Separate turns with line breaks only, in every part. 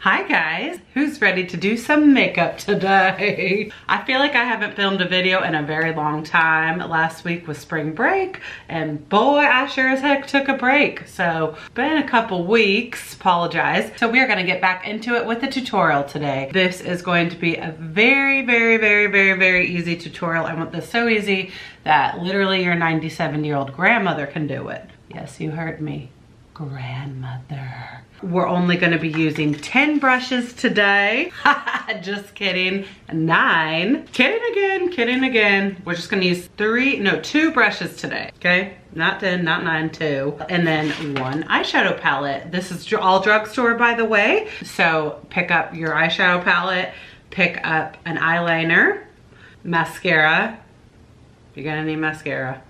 Hi guys, who's ready to do some makeup today? I feel like I haven't filmed a video in a very long time. Last week was spring break and boy, I sure as heck took a break. So been a couple weeks, apologize. So we are gonna get back into it with a tutorial today. This is going to be a very easy tutorial. I want this so easy that literally your 97-year-old grandmother can do it. Yes, you heard me, grandmother. We're only gonna be using 10 brushes today. Just kidding, 9. Kidding again. We're just gonna use 2 brushes today, okay? Not 10, not 9, 2. And then 1 eyeshadow palette. This is all drugstore, by the way. So pick up your eyeshadow palette, pick up an eyeliner, mascara. You're gonna need mascara.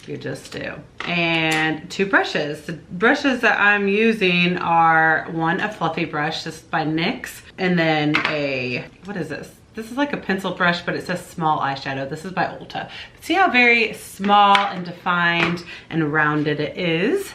You just do. And 2 brushes. The brushes that I'm using are a fluffy brush, this is by NYX, and then what is this? This is like a pencil brush, but it says small eyeshadow. This is by Ulta. See how very small and defined and rounded it is?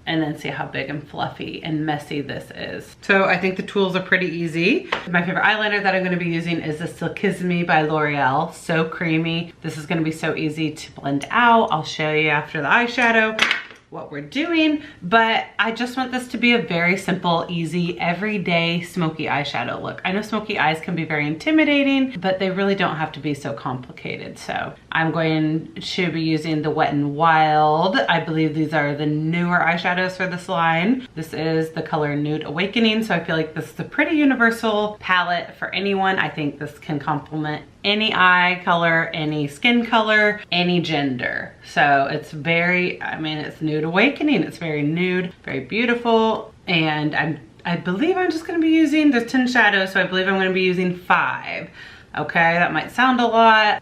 And then see how big and fluffy and messy this is. So I think the tools are pretty easy. My favorite eyeliner that I'm gonna be using is the Silkissime by Loreal. So creamy. This is gonna be so easy to blend out. I'll show you after the eyeshadow what we're doing, but I just want this to be a very simple, easy, everyday smoky eyeshadow look. I know smoky eyes can be very intimidating, but they really don't have to be so complicated. So I'm going to be using the Wet n Wild. I believe these are the newer eyeshadows for this line. This is the color Nude Awakening, so I feel like this is a pretty universal palette for anyone. I think this can complement any eye color, any skin color, any gender. So it's it's Nude Awakening. It's very nude, very beautiful. And I believe I'm just gonna be using, there's 10 shadows, so I believe I'm gonna be using 5. Okay, that might sound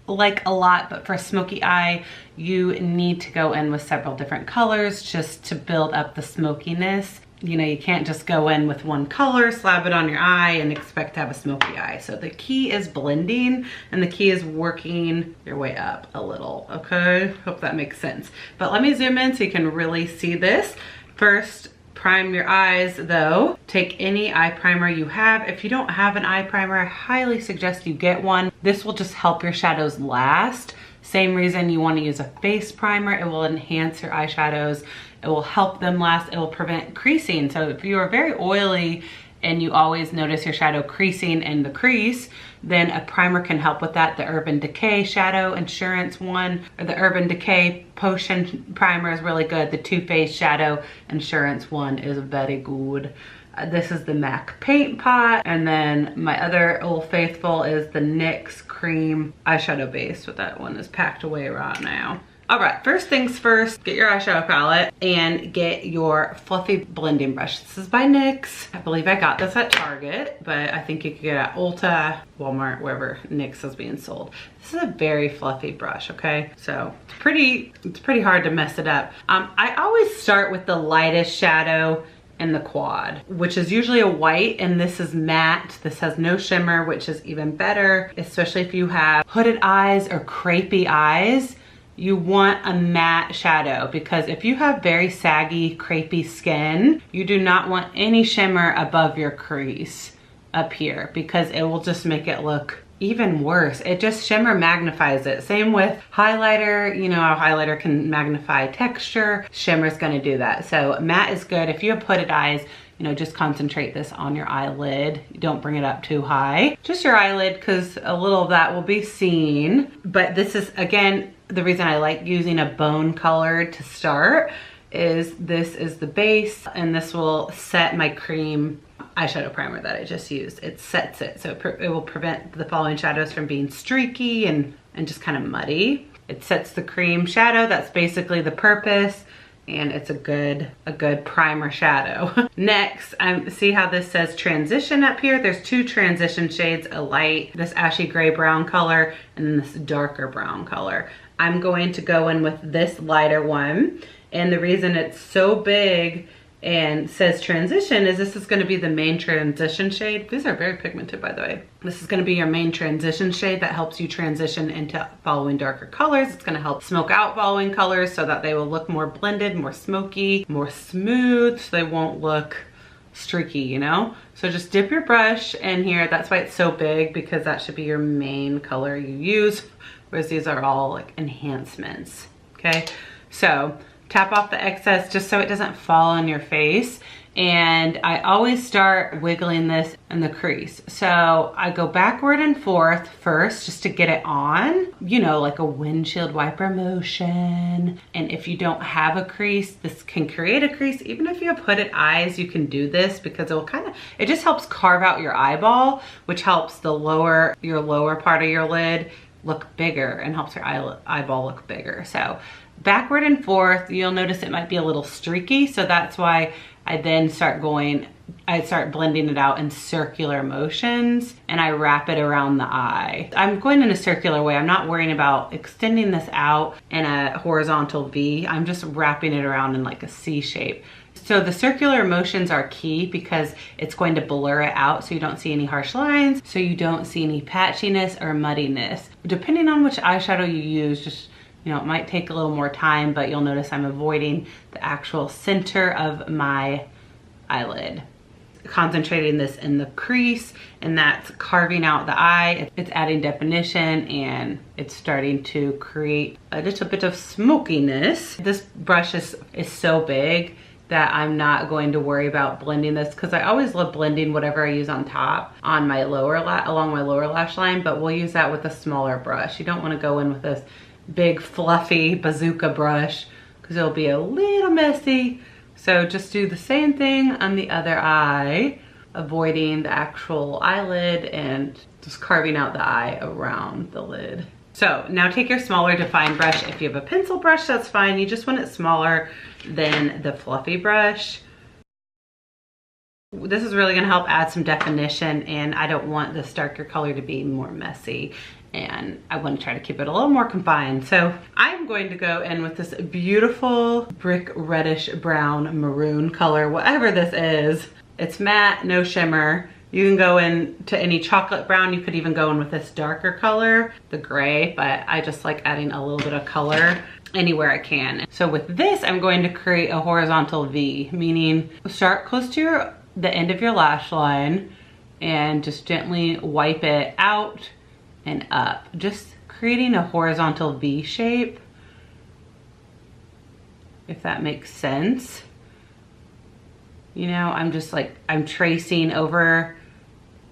like a lot, but for a smoky eye, you need to go in with several different colors just to build up the smokiness. You know, you can't just go in with one color, slap it on your eye and expect to have a smoky eye. So the key is blending and the key is working your way up a little, okay? Hope that makes sense. But let me zoom in so you can really see this. First, prime your eyes though. Take any eye primer you have. If you don't have an eye primer, I highly suggest you get one. This will just help your shadows last. Same reason you want to use a face primer. It will enhance your eyeshadows. It will help them last. It will prevent creasing. So if you are very oily and you always notice your shadow creasing in the crease, then a primer can help with that. The Urban Decay Shadow Insurance one, or the Urban Decay Potion Primer is really good. The Too Faced Shadow Insurance one is very good. This is the MAC Paint Pot. And then my other Old Faithful is the NYX Cream Eyeshadow Base. So that one is packed away right now. All right, first things first, get your eyeshadow palette and get your fluffy blending brush. This is by NYX. I believe I got this at Target, but I think you could get it at Ulta, Walmart, wherever NYX is being sold. This is a very fluffy brush, okay? So it's pretty hard to mess it up. I always start with the lightest shadow in the quad, which is usually a white, and this is matte. This has no shimmer, which is even better, especially if you have hooded eyes or crepey eyes. You want a matte shadow, because if you have very saggy, crepey skin, you do not want any shimmer above your crease up here, because it will just make it look even worse. It just shimmer magnifies it. Same with highlighter. You know how highlighter can magnify texture. Shimmer's gonna do that. So matte is good. If you have hooded eyes, you know, just concentrate this on your eyelid. Don't bring it up too high. Just your eyelid, because a little of that will be seen. But this is, again, the reason I like using a bone color to start is this is the base, and this will set my cream eyeshadow primer that I just used. It sets it, so it will prevent the following shadows from being streaky and just kind of muddy. It sets the cream shadow. That's basically the purpose. And it's a good primer shadow. Next, see how this says transition up here? There's 2 transition shades, a light, this ashy gray brown color, and then this darker brown color. I'm going to go in with this lighter one. And the reason it's so big and says transition is this is going to be the main transition shade. These are very pigmented, by the way. This is going to be your main transition shade that helps you transition into following darker colors. It's going to help smoke out following colors so that they will look more blended, more smoky, more smooth, so they won't look streaky, you know? So just dip your brush in here. That's why it's so big, because that should be your main color you use, whereas these are all like enhancements, okay? So tap off the excess just so it doesn't fall on your face. And I always start wiggling this in the crease. So I go backward and forth first just to get it on, you know, like a windshield wiper motion. And if you don't have a crease, this can create a crease. Even if you have hooded eyes, you can do this because it just helps carve out your eyeball, which helps your lower part of your lid look bigger and helps your eyeball look bigger. So backward and forth, you'll notice it might be a little streaky. So that's why I then start blending it out in circular motions, and I wrap it around the eye. I'm going in a circular way. I'm not worrying about extending this out in a horizontal V. I'm just wrapping it around in like a C shape. So the circular motions are key because it's going to blur it out so you don't see any harsh lines, so you don't see any patchiness or muddiness. Depending on which eyeshadow you use, just, you know, it might take a little more time, but you'll notice I'm avoiding the actual center of my eyelid. Concentrating this in the crease, and that's carving out the eye. It's adding definition, and it's starting to create a little bit of smokiness. This brush is so big that I'm not going to worry about blending this, because I always love blending whatever I use on top on my along my lower lash line, but we'll use that with a smaller brush. You don't want to go in with this big fluffy bazooka brush because it'll be a little messy. So just do the same thing on the other eye, avoiding the actual eyelid and just carving out the eye around the lid. So now take your smaller defined brush. If you have a pencil brush, that's fine. You just want it smaller than the fluffy brush. This is really gonna help add some definition, and I don't want this darker color to be more messy, and I want to try to keep it a little more confined. So I'm going to go in with this beautiful brick reddish brown maroon color, whatever this is. It's matte, no shimmer. You can go in to any chocolate brown. You could even go in with this darker color, the gray, but I just like adding a little bit of color anywhere I can. So with this, I'm going to create a horizontal V, meaning start close to the end of your lash line and just gently wipe it out and up, just creating a horizontal V shape, if that makes sense. You know, I'm tracing over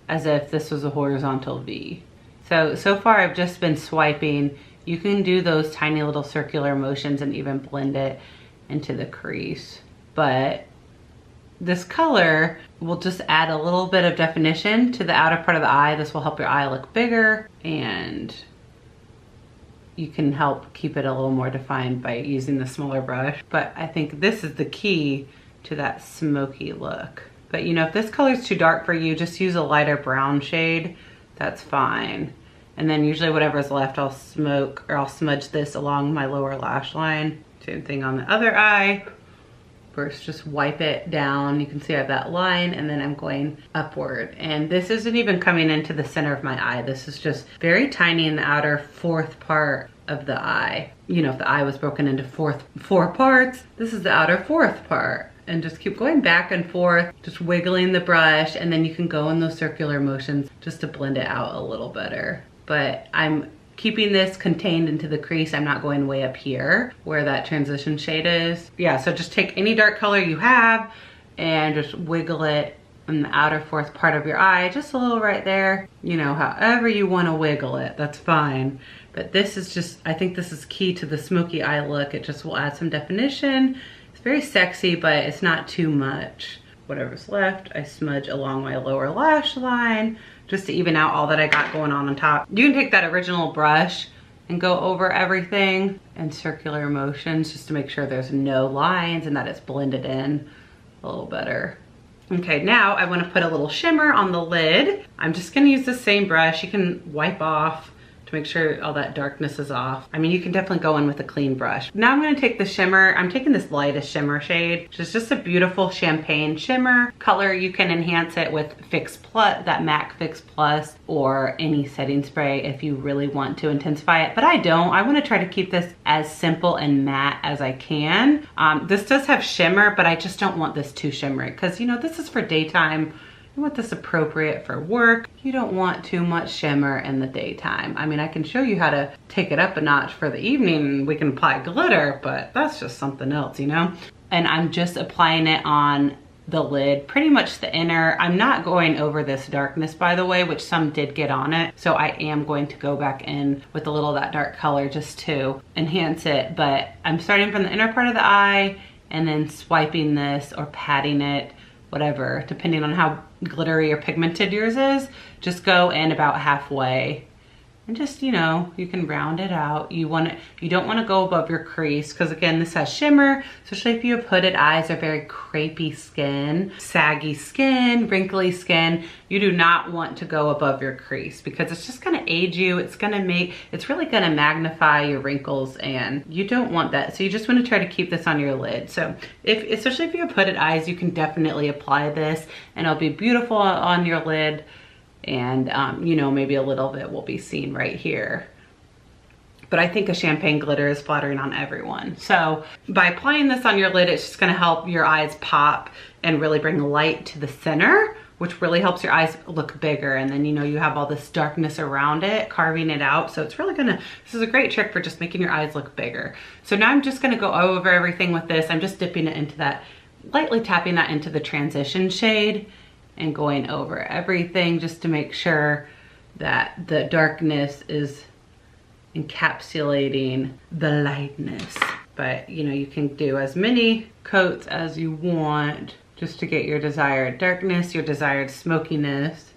as if this was a horizontal V. So far I've just been swiping. You can do those tiny little circular motions and even blend it into the crease. But this color will just add a little bit of definition to the outer part of the eye. This will help your eye look bigger, and you can help keep it a little more defined by using the smaller brush. But I think this is the key to that smoky look. But you know, if this color is too dark for you, just use a lighter brown shade. That's fine. And then usually whatever's left, I'll smudge this along my lower lash line. Same thing on the other eye. First, just wipe it down. You can see I have that line, and then I'm going upward. And this isn't even coming into the center of my eye. This is just very tiny in the outer fourth part of the eye. You know, if the eye was broken into four parts, this is the outer fourth part. And just keep going back and forth, just wiggling the brush, and then you can go in those circular motions just to blend it out a little better. But I'm keeping this contained into the crease. I'm not going way up here where that transition shade is. Yeah, so just take any dark color you have and just wiggle it in the outer fourth part of your eye, just a little right there. You know, however you want to wiggle it, that's fine. But this is just, I think this is key to the smoky eye look. It just will add some definition. It's very sexy, but it's not too much. Whatever's left, I smudge along my lower lash line just to even out all that I got going on top. You can take that original brush and go over everything in circular motions just to make sure there's no lines and that it's blended in a little better. Okay, now I want to put a little shimmer on the lid. I'm just going to use the same brush. You can wipe off to make sure all that darkness is off. I mean, you can definitely go in with a clean brush. Now I'm gonna take the shimmer. I'm taking this lightest shimmer shade, which is just a beautiful champagne shimmer color. You can enhance it with Fix Plus, that MAC Fix Plus, or any setting spray if you really want to intensify it, but I don't. I wanna try to keep this as simple and matte as I can. This does have shimmer, but I just don't want this too shimmery because, you know, this is for daytime. You want this appropriate for work. You don't want too much shimmer in the daytime. I mean, I can show you how to take it up a notch for the evening and we can apply glitter, but that's just something else, you know? And I'm just applying it on the lid, pretty much the inner. I'm not going over this darkness, by the way, which some did get on it. So I am going to go back in with a little of that dark color just to enhance it. But I'm starting from the inner part of the eye and then swiping this or patting it, whatever, depending on how glittery or pigmented yours is. Just go in about halfway and just, you know, you can round it out. You don't want to go above your crease because, again, this has shimmer, especially if you have hooded eyes or very crepey skin, saggy skin, wrinkly skin. You do not want to go above your crease because it's just going to age you. It's really going to magnify your wrinkles, and you don't want that. So you just want to try to keep this on your lid. So especially if you have hooded eyes, you can definitely apply this and it'll be beautiful on your lid. And you know, maybe a little bit will be seen right here. But I think a champagne glitter is flattering on everyone. So by applying this on your lid, it's just gonna help your eyes pop and really bring light to the center, which really helps your eyes look bigger. And then, you know, you have all this darkness around it, carving it out. So it's really this is a great trick for just making your eyes look bigger. So now I'm just gonna go over everything with this. I'm just dipping it into that, lightly tapping that into the transition shade and going over everything just to make sure that the darkness is encapsulating the lightness. But, you know, you can do as many coats as you want just to get your desired darkness, your desired smokiness.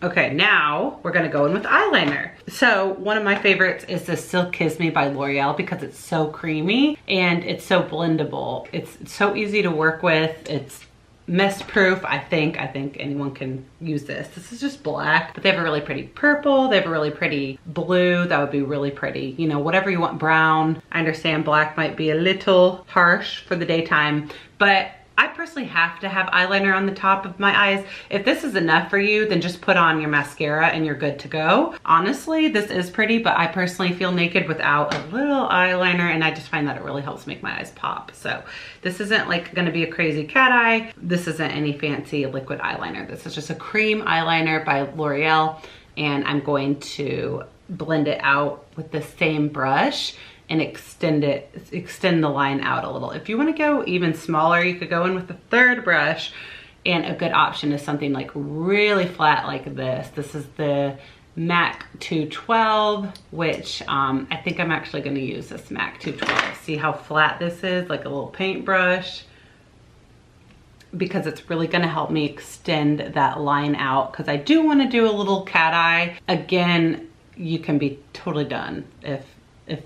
Okay, now we're gonna go in with eyeliner. So one of my favorites is the Silkissime by L'Oreal because it's so creamy and it's so blendable. It's so easy to work with. It's mess proof, I think. I think anyone can use this. This is just black, but they have a really pretty purple. They have a really pretty blue. That would be really pretty. You know, whatever you want, brown. I understand black might be a little harsh for the daytime, but I personally have to have eyeliner on the top of my eyes. If this is enough for you, then just put on your mascara and you're good to go. Honestly, this is pretty, but I personally feel naked without a little eyeliner, and I just find that it really helps make my eyes pop. So this isn't like gonna be a crazy cat eye. This isn't any fancy liquid eyeliner. This is just a cream eyeliner by L'Oreal, and I'm going to blend it out with the same brush and extend the line out a little. If you want to go even smaller, you could go in with the third brush, and a good option is something like really flat like this. This is the MAC 212, which I think I'm actually going to use this MAC 212. See how flat this is, like a little paintbrush, because it's really going to help me extend that line out, because I do want to do a little cat eye. Again, you can be totally done if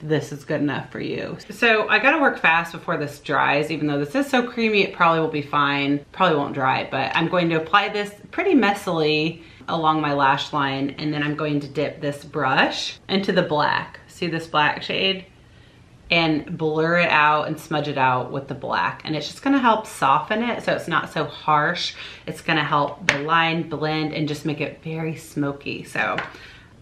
this is good enough for you. So I gotta work fast before this dries. Even though this is so creamy, it probably will be fine. Probably won't dry, but I'm going to apply this pretty messily along my lash line, and then I'm going to dip this brush into the black. See this black shade? And blur it out and smudge it out with the black. And it's just gonna help soften it so it's not so harsh. It's gonna help the line blend and just make it very smoky. So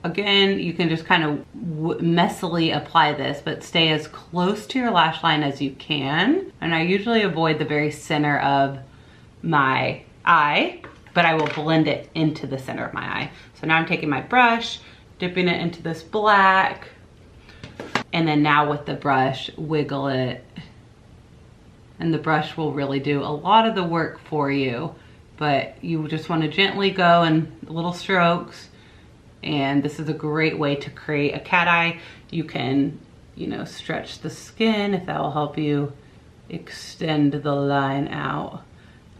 again, you can just kind of messily apply this, but stay as close to your lash line as you can. And I usually avoid the very center of my eye, but I will blend it into the center of my eye. So now I'm taking my brush, dipping it into this black, and then now with the brush, wiggle it. And the brush will really do a lot of the work for you, but you just want to gently go in little strokes. And this is a great way to create a cat eye. You can, you know, stretch the skin if that will help you extend the line out.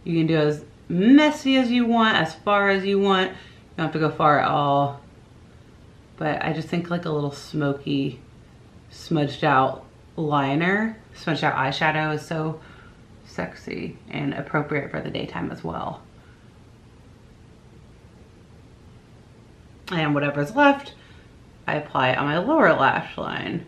You can do as messy as you want, as far as you want. You don't have to go far at all. But I just think like a little smoky, smudged out liner, smudged out eyeshadow is so sexy and appropriate for the daytime as well. And whatever's left, I apply it on my lower lash line.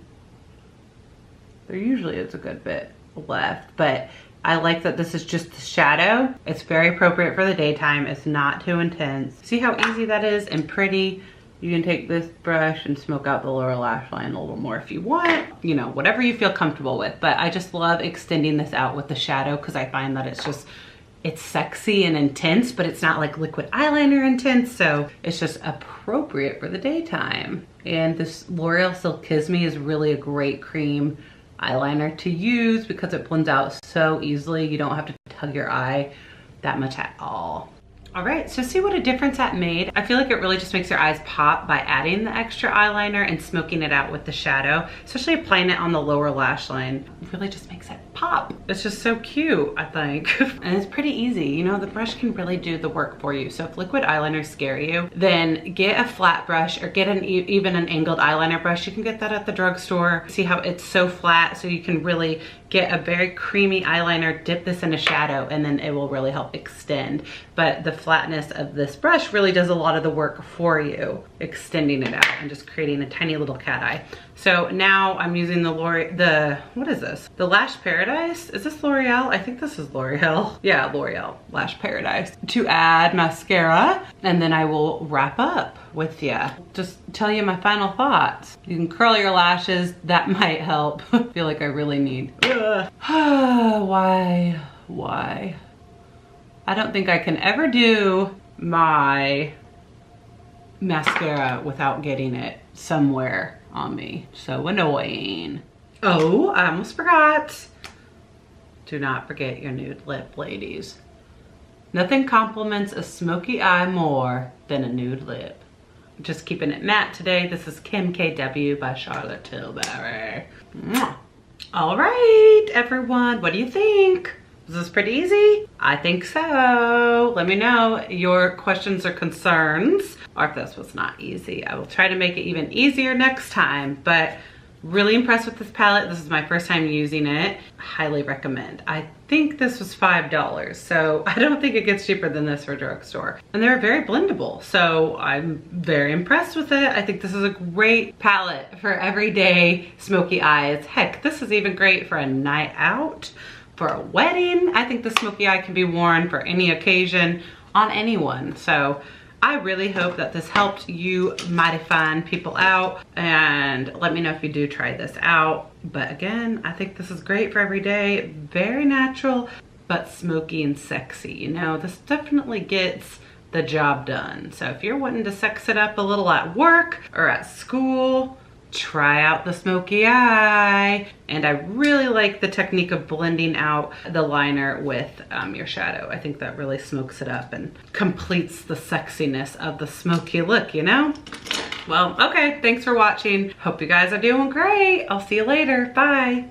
There usually is a good bit left, but I like that this is just the shadow. It's very appropriate for the daytime. It's not too intense. See how easy that is and pretty? You can take this brush and smoke out the lower lash line a little more if you want, you know, whatever you feel comfortable with. But I just love extending this out with the shadow because I find that it's sexy and intense, but it's not like liquid eyeliner intense. So it's just appropriate for the daytime. And this L'Oreal Silkissime is really a great cream eyeliner to use because it blends out so easily. You don't have to tug your eye that much at all. All right, so see what a difference that made. I feel like it really just makes your eyes pop by adding the extra eyeliner and smoking it out with the shadow, especially applying it on the lower lash line. It really just makes it pop. It's just so cute, I think. And it's pretty easy. You know, the brush can really do the work for you. So if liquid eyeliners scare you, then get a flat brush or get even an angled eyeliner brush. You can get that at the drugstore. See how it's so flat, so you can really get a very creamy eyeliner, dip this in a shadow, and then it will really help extend. But the flatness of this brush really does a lot of the work for you, extending it out and just creating a tiny little cat eye. So now I'm using what is this? The Lash Paradise? Is this L'Oreal? I think this is L'Oreal. Yeah, L'Oreal Lash Paradise. To add mascara, and then I will wrap up with you. Just tell you my final thoughts. You can curl your lashes. That might help. I feel like I really need. Why? I don't think I can ever do my mascara without getting it somewhere on me. So annoying. Oh, I almost forgot. Do not forget your nude lip, ladies. Nothing compliments a smoky eye more than a nude lip. Just keeping it matte today. This is Kim KW by Charlotte Tilbury. Mwah. All right, everyone, what do you think? Was this pretty easy? I think so. Let me know your questions or concerns, or if this was not easy. I will try to make it even easier next time, but really impressed with this palette. This is my first time using it. Highly recommend. I think this was $5, so I don't think it gets cheaper than this for drugstore. And they're very blendable, so I'm very impressed with it. I think this is a great palette for everyday smoky eyes. Heck, this is even great for a night out, for a wedding. I think the smoky eye can be worn for any occasion on anyone. So I really hope that this helped you mighty fine people out, and let me know if you do try this out. But again, I think this is great for every day. Very natural, but smoky and sexy. You know, this definitely gets the job done. So if you're wanting to sex it up a little at work or at school, try out the smoky eye. And I really like the technique of blending out the liner with your shadow. I think that really smokes it up and completes the sexiness of the smoky look, you know? Well, okay, thanks for watching. Hope you guys are doing great. I'll see you later. Bye.